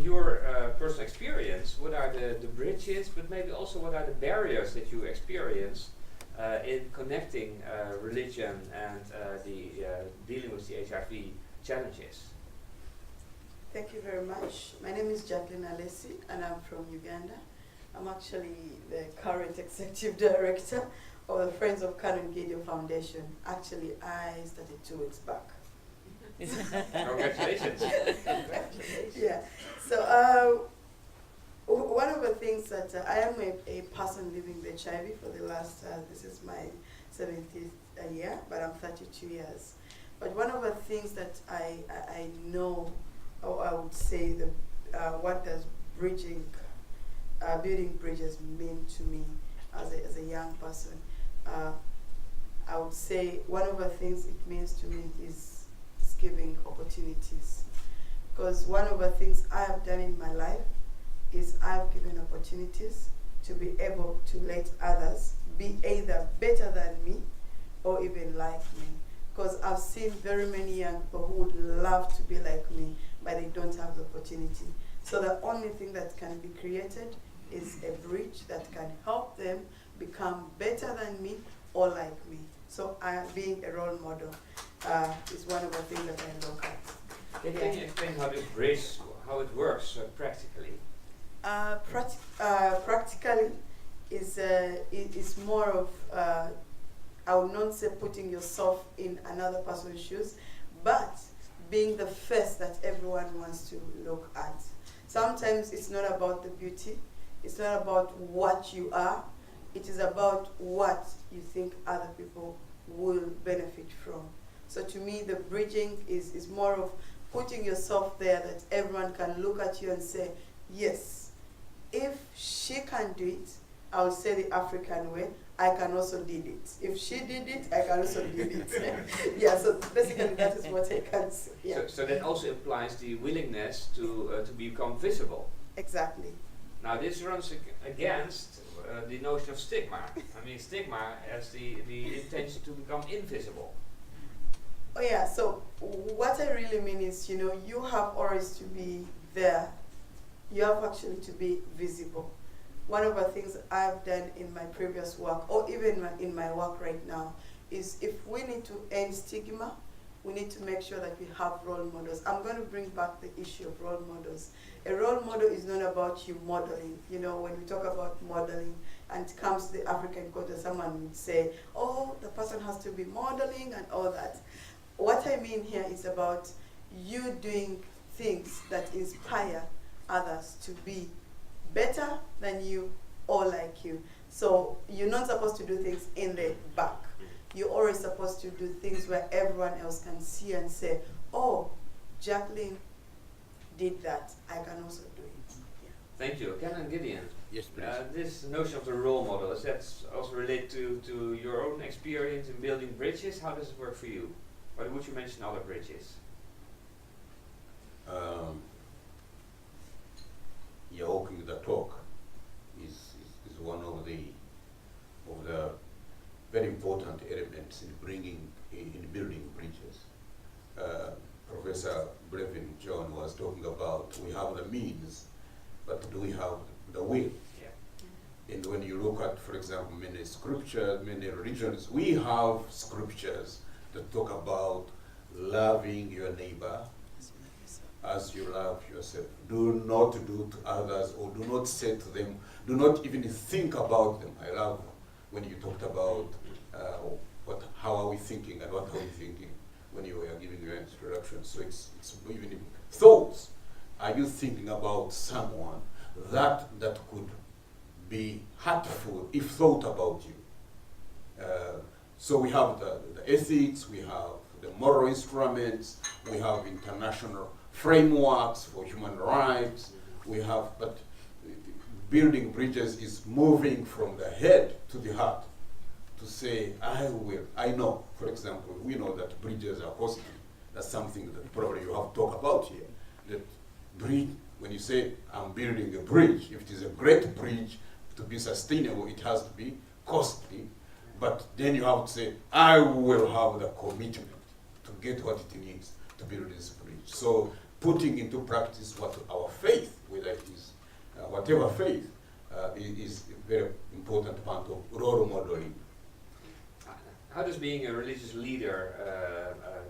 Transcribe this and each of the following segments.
your personal experience, what are the bridges, but maybe also what are the barriers that you experience in connecting religion and dealing with the HIV challenges? Thank you very much. My name is Jacqueline Alessi, and I'm from Uganda. I'm actually the current executive director of the Friends of Canon Gideon Foundation. Actually, I started 2 weeks back. Congratulations. Yeah. So one of the things that I am a person living with HIV for the last, this is my 70th year, but I'm 32 years. But one of the things that I know, or I would say, what does building bridges mean to me as a young person? I would say one of the things it means to me is giving opportunities. Because one of the things I have done in my life is I've given opportunities to be able to let others be either better than me or even like me. Because I've seen very many young people who would love to be like me, but they don't have the opportunity. So the only thing that can be created is a bridge that can help them become better than me or like me. So being a role model is one of the things that I look at. Can you explain how this bridge, how it works practically? Practically, is more of, I would not say putting yourself in another person's shoes, but being the face that everyone wants to look at. Sometimes it's not about the beauty, it's not about what you are, it is about what you think other people will benefit from. So to me, the bridging is more of putting yourself there that everyone can look at you and say, yes, if she can do it, I will say the African way, I can also did it. If she did it, I can also do it. Yeah, so basically that is what I can say. Yeah. So that also implies the willingness to become visible. Exactly. Now this runs against the notion of stigma. I mean, stigma has the intention to become invisible. Oh yeah, so what I really mean is, you have always to be there. You have actually to be visible. One of the things I've done in my previous work, or even in my work right now, is if we need to end stigma, we need to make sure that we have role models. I'm going to bring back the issue of role models. A role model is not about you modeling. When we talk about modeling and it comes to the African culture, someone would say, oh, the person has to be modeling and all that. What I mean here is about you doing things that inspire others to be better than you or like you. So you're not supposed to do things in the back. You're always supposed to do things where everyone else can see and say, oh, Jacqueline did that, I can also do it. Yeah. Thank you. Canon Gideon. Yes, please. This notion of the role model, is that also related to your own experience in building bridges? How does it work for you? Or would you mention other bridges? Walking the talk is one of the very important elements in building bridges. Professor Brevin John was talking about we have the means, but do we have the will? Yeah. And when you look at, for example, many scriptures, many religions, we have scriptures that talk about loving your neighbor as you love yourself. Do not do to others, or do not say to them, do not even think about them. I love when you talked about how are we thinking and what are we thinking when you were giving your introduction. So it's even in thoughts. Are you thinking about someone that could be hurtful if thought about you? So we have the ethics, we have the moral instruments, we have international frameworks for human rights, but building bridges is moving from the head to the heart to say, I know, for example, we know that bridges are costly. That's something that probably you have talked about here. That bridge, when you say, I'm building a bridge, if it is a great bridge, to be sustainable, it has to be costly. But then you have to say, I will have the commitment to get what it needs to build this bridge. So putting into practice what our faith, whether it is whatever faith, is a very important part of role modeling. How does being a religious leader,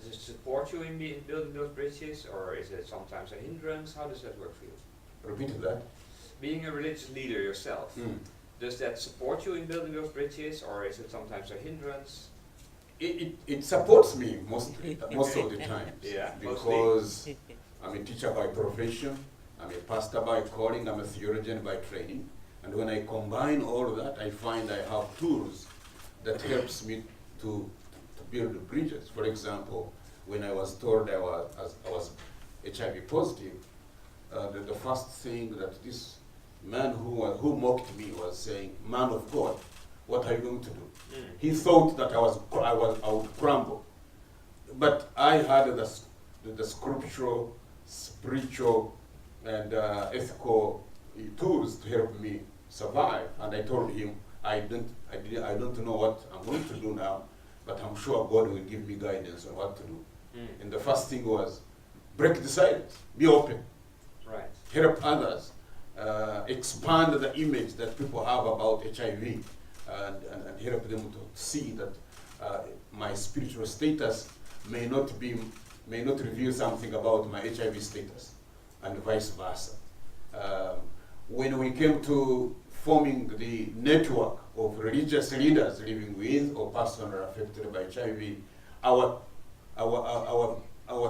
does it support you in building those bridges, or is it sometimes a hindrance? How does that work for you? Repeat that. Being a religious leader yourself, does that support you in building those bridges, or is it sometimes a hindrance? It supports me most of the time. Yeah, because I'm a teacher by profession, I'm a pastor by calling, I'm a theologian by training, and when I combine all of that, I find I have tools that helps me to build bridges. For example, when I was told I was HIV positive, the first thing that this man who mocked me was saying, "Man of God, what are you going to do?" He thought that I would crumble, but I had the scriptural, spiritual, and ethical tools to help me survive. And I told him, I don't know what I'm going to do now, but I'm sure God will give me guidance on what to do. And the first thing was, break the silence, be open, right. Help others, expand the image that people have about HIV, and help them to see that my spiritual status may not reveal something about my HIV status, and vice versa. When we came to forming the network of religious leaders living with or personally affected by HIV, our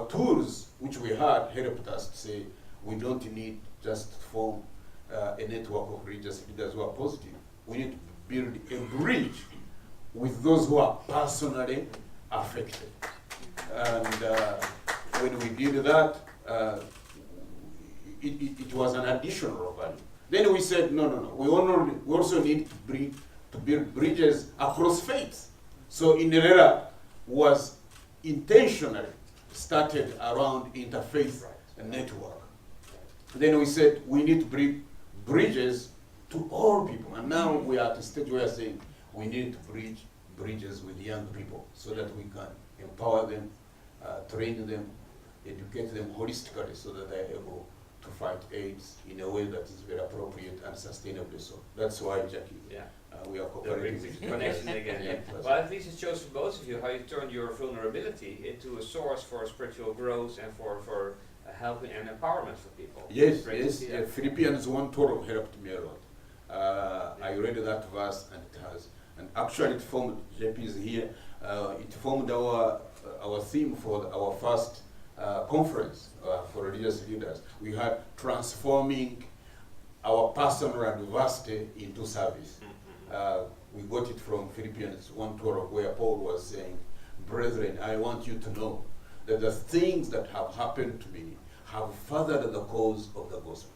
tools which we had helped us to say we don't need just to form a network of religious leaders who are positive. We need to build a bridge with those who are personally affected. And when we did that, it was an additional value. Then we said, no. We also need to build bridges across faiths. So Inerera was intentionally started around interfaith network. Then we said we need to bring bridges to all people. And now we are at a stage where we are saying we need to bridge bridges with young people so that we can empower them, train them, educate them holistically so that they are able to fight AIDS in a way that is very appropriate and sustainably so. That's why, Jackie, we are cooperating. The connection again. Yeah. Well, at least it shows for both of you how you turn your vulnerability into a source for spiritual growth and for helping and empowerment for people. Yes. Philippians 1:12 helped me a lot. I read that verse and it has, and actually it formed, JP is here, it formed our theme for our first conference for religious leaders. We had transforming our personal adversity into service. We got it from Philippians 1:12, where Paul was saying, "Brethren, I want you to know that the things that have happened to me have furthered the cause of the gospel."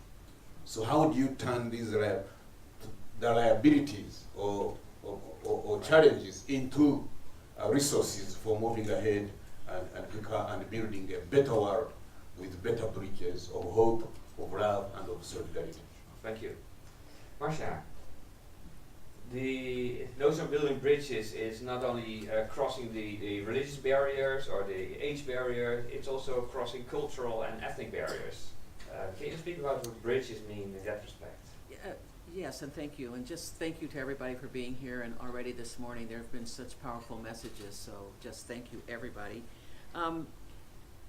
So how do you turn these the liabilities or challenges into resources for moving ahead and building a better world with better bridges of hope, of love, and of solidarity? Thank you. Marcia, those are building bridges is not only crossing the religious barriers or the age barrier, it's also crossing cultural and ethnic barriers. Can you speak about what bridges mean in that respect? Yes, and thank you. And just thank you to everybody for being here. And already this morning there have been such powerful messages, so just thank you, everybody.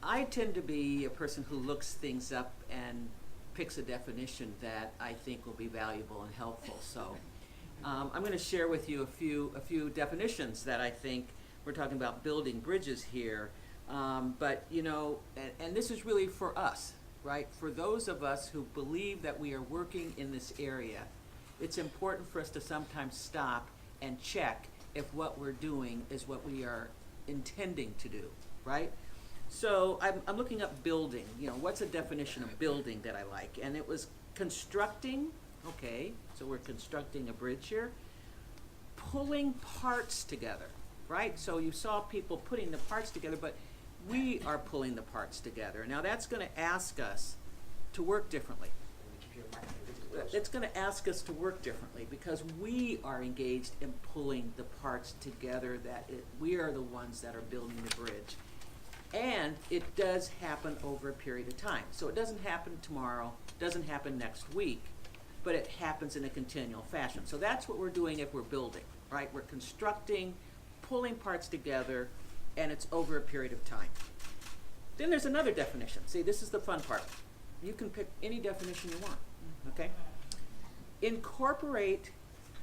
I tend to be a person who looks things up and picks a definition that I think will be valuable and helpful. So I'm going to share with you a few definitions that I think we're talking about building bridges here. But you know, and this is really for us, right? For those of us who believe that we are working in this area, it's important for us to sometimes stop and check if what we're doing is what we are intending to do, right? So I'm looking up building. You know, what's a definition of building that I like? And it was constructing. Okay, so we're constructing a bridge here. Pulling parts together, right? So you saw people putting the parts together, but we are pulling the parts together. Now that's going to ask us to work differently. It's going to ask us to work differently because we are engaged in pulling the parts together. We are the ones that are building the bridge. And it does happen over a period of time. So it doesn't happen tomorrow, doesn't happen next week, but it happens in a continual fashion. So that's what we're doing if we're building, right? We're constructing, pulling parts together, and it's over a period of time. Then there's another definition. See, this is the fun part. You can pick any definition you want, okay? Incorporate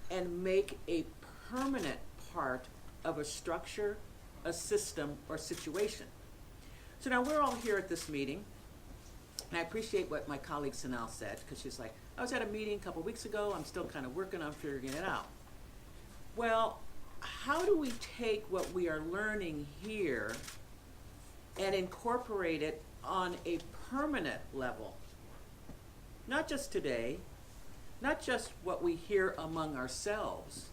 and make a permanent part of a structure, a system, or situation. So now we're all here at this meeting, and I appreciate what my colleague Sanal said, because she's like, I was at a meeting a couple weeks ago, I'm still kind of working on figuring it out. Well, how do we take what we are learning here and incorporate it on a permanent level? Not just today, not just what we hear among ourselves,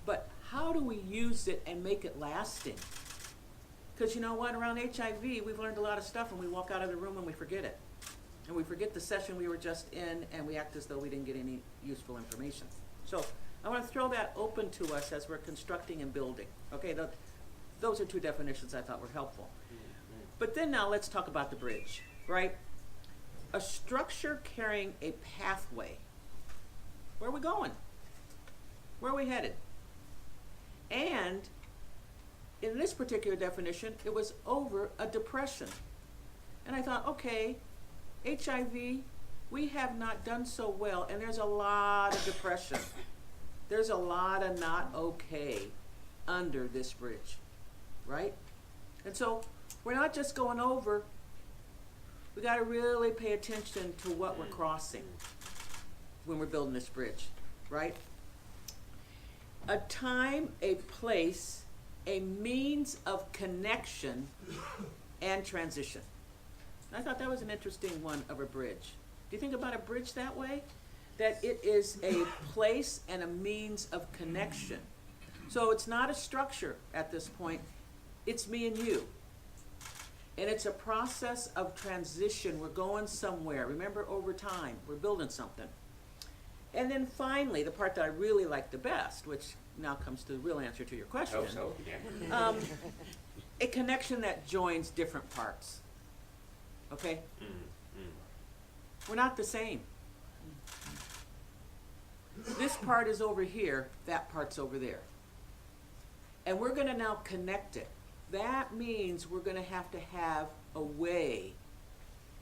but how do we use it and make it lasting? Because you know what, around HIV, we've learned a lot of stuff and we walk out of the room and we forget it. And we forget the session we were just in and we act as though we didn't get any useful information. So I want to throw that open to us as we're constructing and building. Okay, those are two definitions I thought were helpful. But then now let's talk about the bridge, right? A structure carrying a pathway. Where are we going? Where are we headed? And in this particular definition, it was over a depression. And I thought, okay, HIV, we have not done so well, and there's a lot of depression. There's a lot of not okay under this bridge, right? And so we're not just going over, we got to really pay attention to what we're crossing when we're building this bridge, right? A time, a place, a means of connection and transition. I thought that was an interesting one of a bridge. Do you think about a bridge that way? That it is a place and a means of connection. So it's not a structure at this point, it's me and you. And it's a process of transition. We're going somewhere. Remember, over time, we're building something. And then finally, the part that I really like the best, which now comes to the real answer to your question. Hope so, yeah. A connection that joins different parts. Okay? We're not the same. This part is over here, that part's over there. And we're going to now connect it. That means we're going to have a way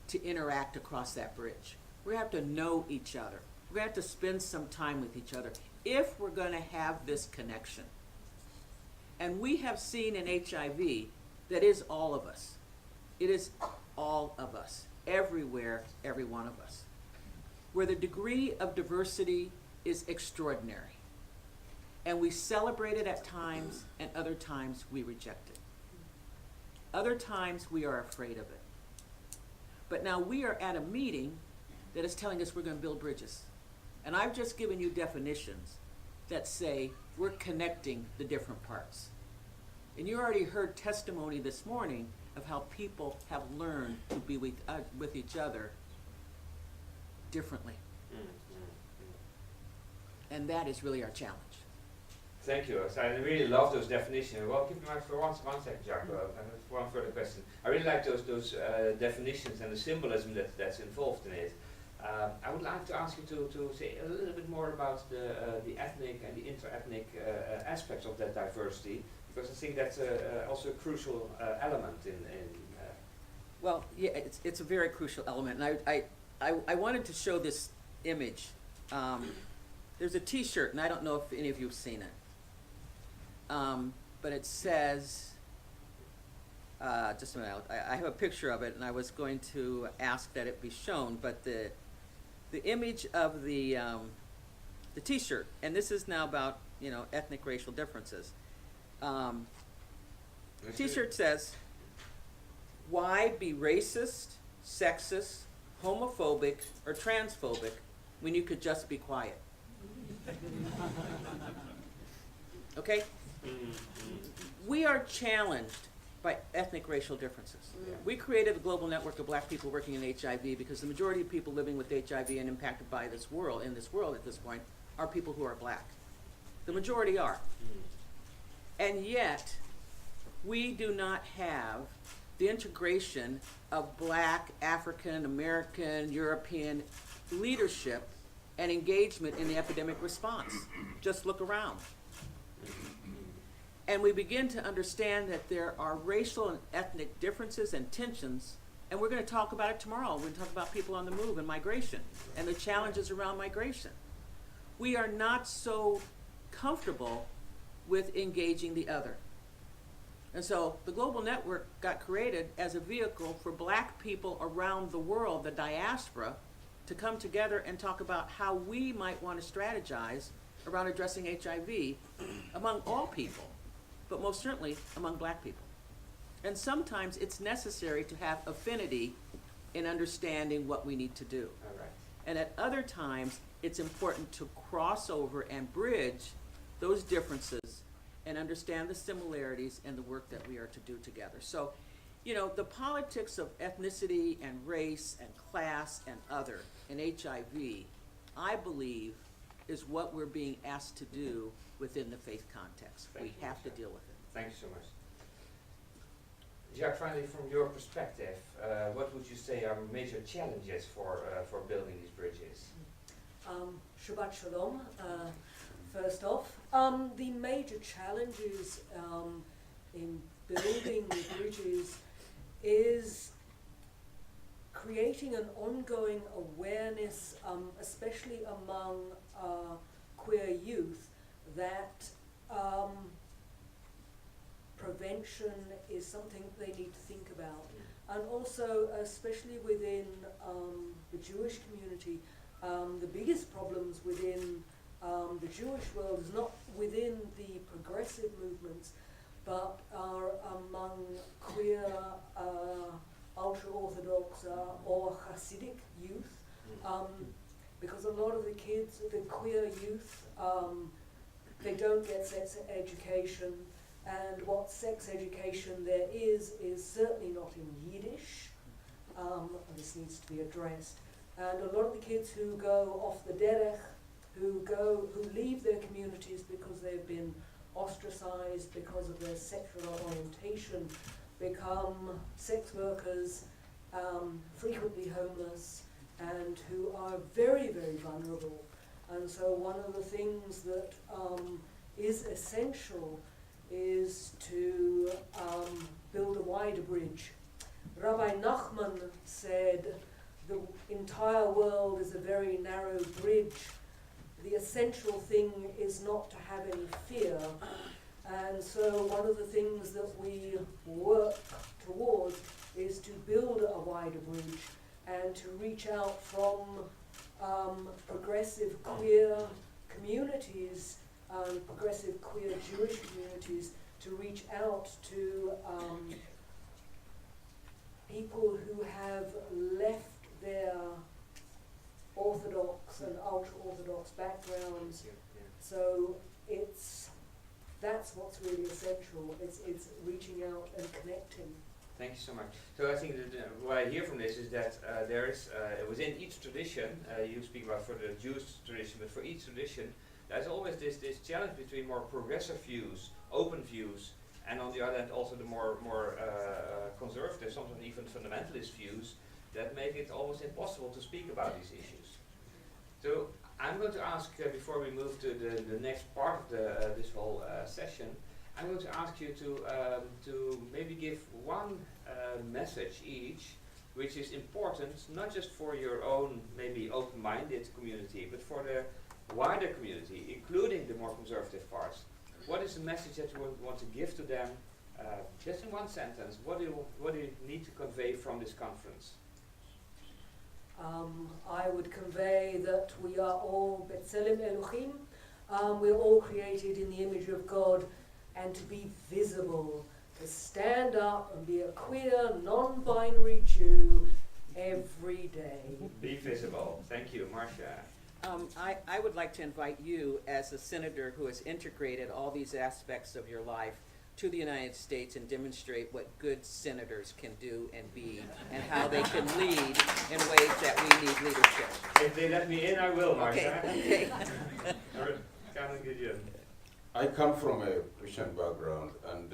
to interact across that bridge. We're going to have to know each other. We're going to have to spend some time with each other if we're going to have this connection. And we have seen in HIV that is all of us. It is all of us, everywhere, every one of us, where the degree of diversity is extraordinary. And we celebrate it at times, and other times we reject it. Other times we are afraid of it. But now we are at a meeting that is telling us we're going to build bridges. And I've just given you definitions that say we're connecting the different parts. And you already heard testimony this morning of how people have learned to be with each other differently. And that is really our challenge. Thank you. So I really love those definitions. Well, keep in mind for one second, Jack. I have one further question. I really like those definitions and the symbolism that's involved in it. I would like to ask you to say a little bit more about the ethnic and the inter-ethnic aspects of that diversity, because I think that's also a crucial element in Well, yeah, it's a very crucial element, and I wanted to show this image. There's a T-shirt, and I don't know if any of you have seen it, but it says, just a minute, I have a picture of it, and I was going to ask that it be shown, but the image of the T-shirt, and this is now about, ethnic racial differences. T-shirt says, why be racist, sexist, homophobic, or transphobic when you could just be quiet? Okay? We are challenged by ethnic racial differences. We created a global network of black people working in HIV because the majority of people living with HIV and impacted by this world, at this point, are people who are black. The majority are. And yet, we do not have the integration of Black, African, American, European leadership and engagement in the epidemic response. Just look around. And we begin to understand that there are racial and ethnic differences and tensions, and we're going to talk about it tomorrow. We're going to talk about people on the move and migration and the challenges around migration. We are not so comfortable with engaging the other. And so the Global Network got created as a vehicle for Black people around the world, the diaspora, to come together and talk about how we might want to strategize around addressing HIV among all people, but most certainly among Black people. And sometimes it's necessary to have affinity in understanding what we need to do. All right. And at other times, it's important to cross over and bridge those differences and understand the similarities and the work that we are to do together. So, you know, the politics of ethnicity and race and class and other in HIV, I believe, is what we're being asked to do within the faith context. Thank We you, have to Marcia. deal with it. Thank you so much. Jacques, finally, from your perspective, what would you say are major challenges for building these bridges? Shabbat Shalom, first off. The major challenges in building the bridges is creating an ongoing awareness, especially among queer youth, that prevention is something they need to think about. And also, especially within the Jewish community, the biggest problems within the Jewish world is not within the progressive movements, but are among queer, ultra-Orthodox or Hasidic youth. Because a lot of the kids, the queer youth, they don't get sex education, and what sex education there is certainly not in Yiddish. This needs to be addressed. And a lot of the kids who go off the derech, who leave their communities because they've been ostracized because of their sexual orientation, become sex workers, frequently homeless, and who are very, very vulnerable. And so one of the things that is essential is to build a wider bridge. Rabbi Nachman said, the entire world is a very narrow bridge. The essential thing is not to have any fear. And so one of the things that we work towards is to build a wider bridge and to reach out from progressive queer communities, progressive queer Jewish communities, to reach out to people who have left their Orthodox and ultra-Orthodox backgrounds. So that's what's really essential. It's reaching out and connecting. Thank you so much. So I think that what I hear from this is that there is, within each tradition, you speak about for the Jewish tradition, but for each tradition, there's always this challenge between more progressive views, open views, and on the other hand also the more conservative, sometimes even fundamentalist views that make it almost impossible to speak about these issues. So I'm going to ask, before we move to the next part of this whole session, I'm going to ask you to maybe give one message each, which is important not just for your own maybe open-minded community, but for the wider community, including the more conservative parts. What is the message that you want to give to them, just in one sentence? What do you need to convey from this conference? I would convey that we are all B'Tselem Elohim. We're all created in the image of God, and to be visible, to stand up and be a queer, non-binary Jew every day. Be visible. Thank you, Marcia. I would like to invite you, as a senator who has integrated all these aspects of your life to the United States, and demonstrate what good senators can do and be, and how they can lead in ways that we need leadership. If they let me in, I will, Marcia. Okay. I come from a Christian background, and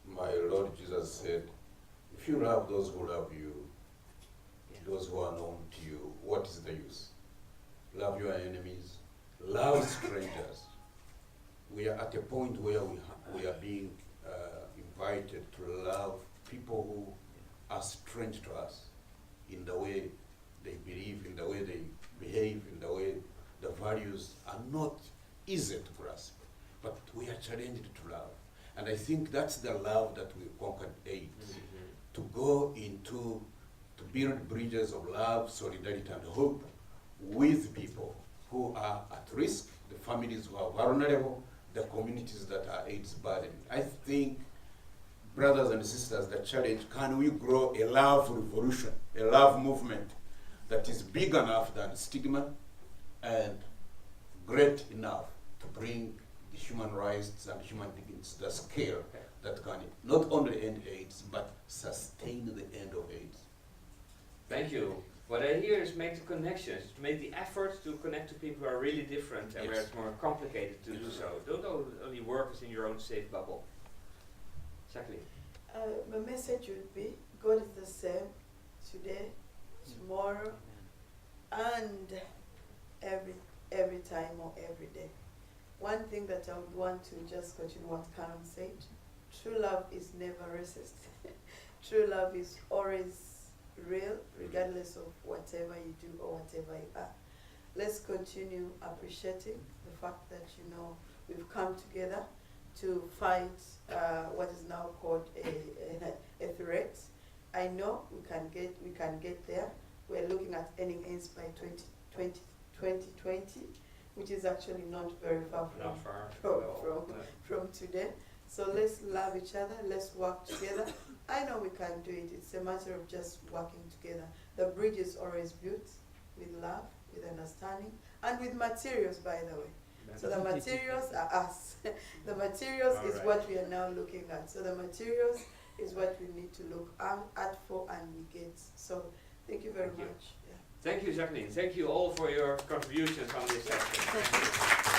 my Lord Jesus said, if if you love those who love you, Yeah. those who are known to you, what is the use? Love your enemies, love strangers. We are at a point where we are being invited to love people who are strange to us in the way they believe, in the way they behave, in the way the values are not easy to grasp, but we are challenged to love. And I think that's the love that we conquered AIDS, to go into, to build bridges of love, solidarity, and hope with people who are at risk, the families who are vulnerable, the communities that are AIDS burdened. I think, brothers and sisters, the challenge, can we grow a love revolution, a love movement that is big enough than stigma and great enough to bring the human rights and human dignity to the scale that can not only end AIDS, but sustain the end of AIDS. Thank you. What I hear is make the connections, make the effort to connect to people who are really different and where it's more complicated to do so. Don't only work within your own safe bubble. Exactly. My message would be, God is the same today, tomorrow, and every time or every day. One thing that I would want to just continue what Karen said, true love is never racist. True love is always real, regardless of whatever you do or whatever you are. Let's continue appreciating the fact that, you know, we've come together to fight what is now called a threat. I know we can get there. We're looking at ending AIDS by 2020, which is actually not very far from today. So let's love each other, let's work together. I know we can do it. It's a matter of just working together. The bridge is always built with love, with understanding, and with materials, by the way. So the materials are us. The materials is what we are now looking at. So the materials is what we need to look at for, and we get. So thank you very much. Yeah. Thank you, Jacqueline. Thank you all for your contributions on this section.